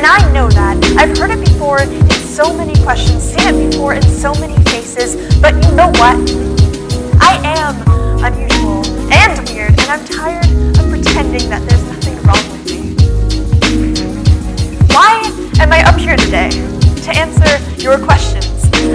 And I know that. I've heard it before in so many questions, seen it before in so many faces, but you know what? I am unusual and weird, and I'm tired of pretending that there's nothing wrong with me. Why am I up here today? To answer your questions.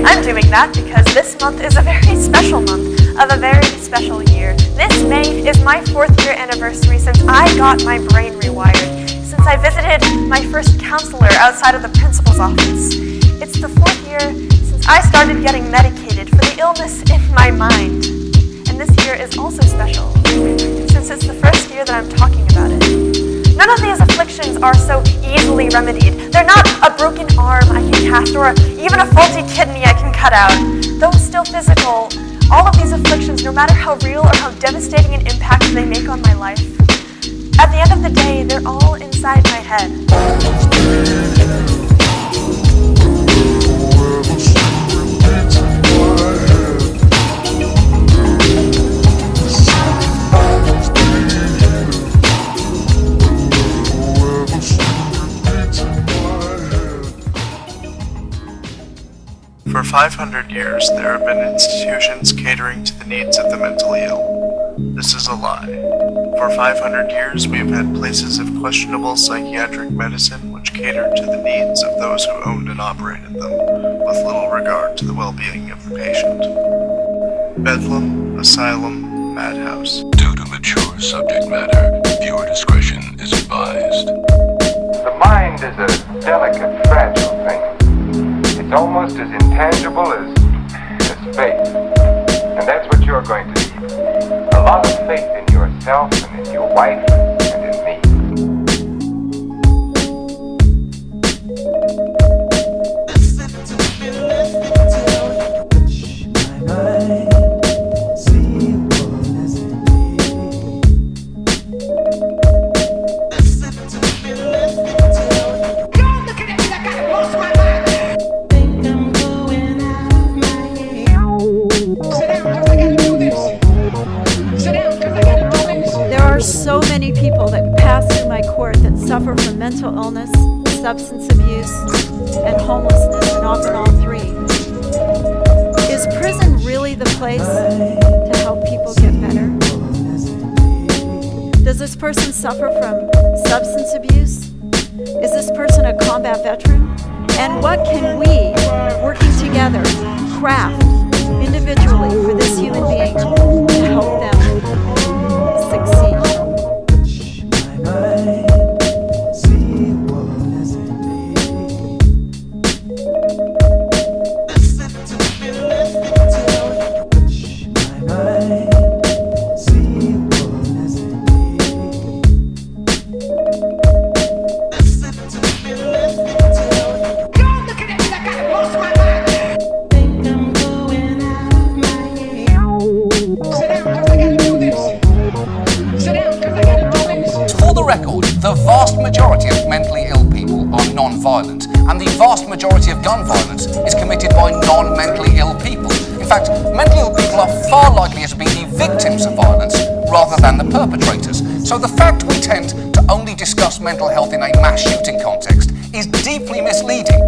I'm doing that because this month is a very special month of a very special year. This May is my 4th year anniversary since I got my brain rewired, since I visited my first counselor outside of the principal's office. It's the 4th year since I started getting medicated for the illness in my mind. And this year is also special, since it's the first year that I'm talking about it. None of these afflictions are so easily remedied. They're not a broken arm I can cast or even a faulty kidney I can cut out. Though still physical, all of these afflictions, no matter how real or how devastating an impact they make on my life, at the end of the day, they're all inside my head. For 500 years, there have been institutions catering to the needs of the mentally ill. This is a lie. For 500 years, we have had places of questionable psychiatric medicine which catered to the needs of those who owned and operated them, with little regard to the well-being of the patient. Bedlam, asylum, madhouse. Due to mature subject matter, viewer discretion is advised. The mind is a delicate, fragile thing. It's almost as intangible as faith. And that's what you're going to need. A lot of faith in yourself and in your wife and in me. So many people that pass through my court that suffer from mental illness, substance abuse, and homelessness, and often all three. Is prison really the place to help people get better? Does this person suffer from substance abuse? Is this person a combat veteran? And what can we, working together, craft individually for this human being to help them succeed? The vast majority of mentally ill people are non-violent, and the vast majority of gun violence is committed by non-mentally ill people. In fact, mentally ill people are far likelier to be the victims of violence rather than the perpetrators. So the fact we tend to only discuss mental health in a mass shooting context is deeply misleading.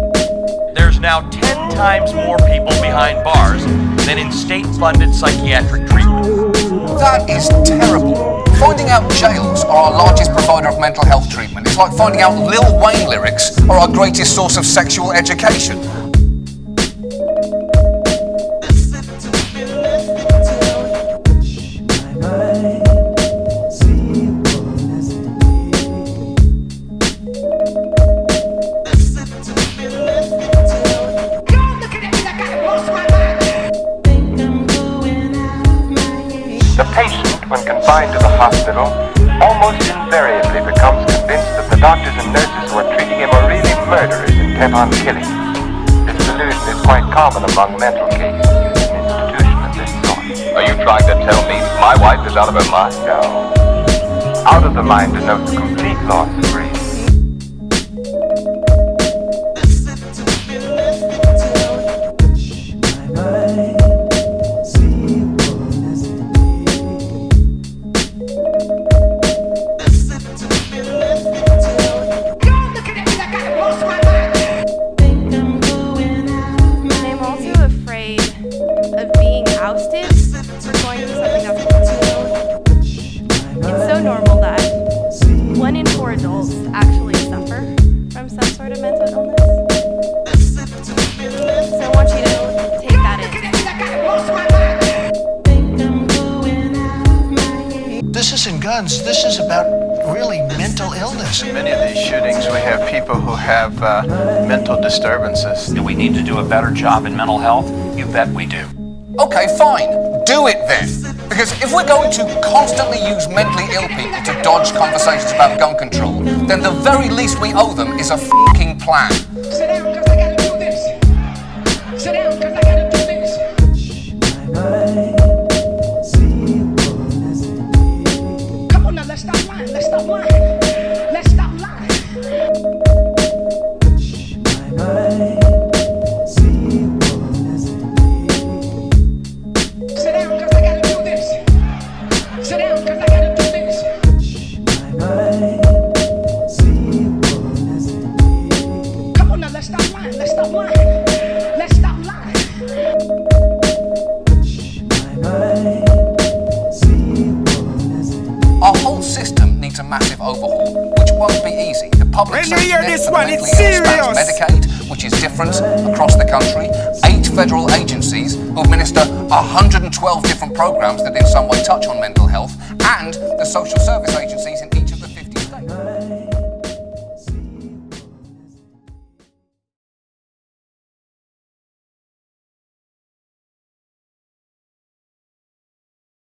There's now 10 times more people behind bars than in state-funded psychiatric treatment. That is terrible. Finding out jails are our largest provider of mental health treatment. It's like finding out Lil Wayne lyrics are our greatest source of sexual education. The patient, when confined to the hospital, almost invariably becomes convinced that the doctors and nurses who are treating him are really murderers intent on killing him. This delusion is quite common among mental cases in an institution of this sort. Are you trying to tell me my wife is out of her mind? No. Out of the mind denotes complete loss of reason. 1 in 4 adults actually suffer from some sort of mental illness. So I want you to take that in. This isn't guns. This is about really mental illness. In many of these shootings, we have people who have mental disturbances. Do we need to do a better job in mental health? You bet we do. Okay, fine. Do it then. Because if we're going to constantly use mentally ill people to dodge conversations about gun control, then the very least we owe them is a f***ing plan. Sit down, cause I gotta do this. Sit down, cause I gotta do this. Come on now, let's stop lying. Let's stop lying. Let's stop lying. Sit down, cause I gotta do this. Sit down, cause I gotta do this. Come on now, let's stop lying. Let's stop lying. Let's stop lying. Our whole system needs a massive overhaul, which won't be easy. The public When you hear safety net this for the one, mentally it's ill spans serious. Medicaid, which is different across the country, 8 federal agencies who administer 112 different programs that in some way touch on mental health, and the social service agencies in each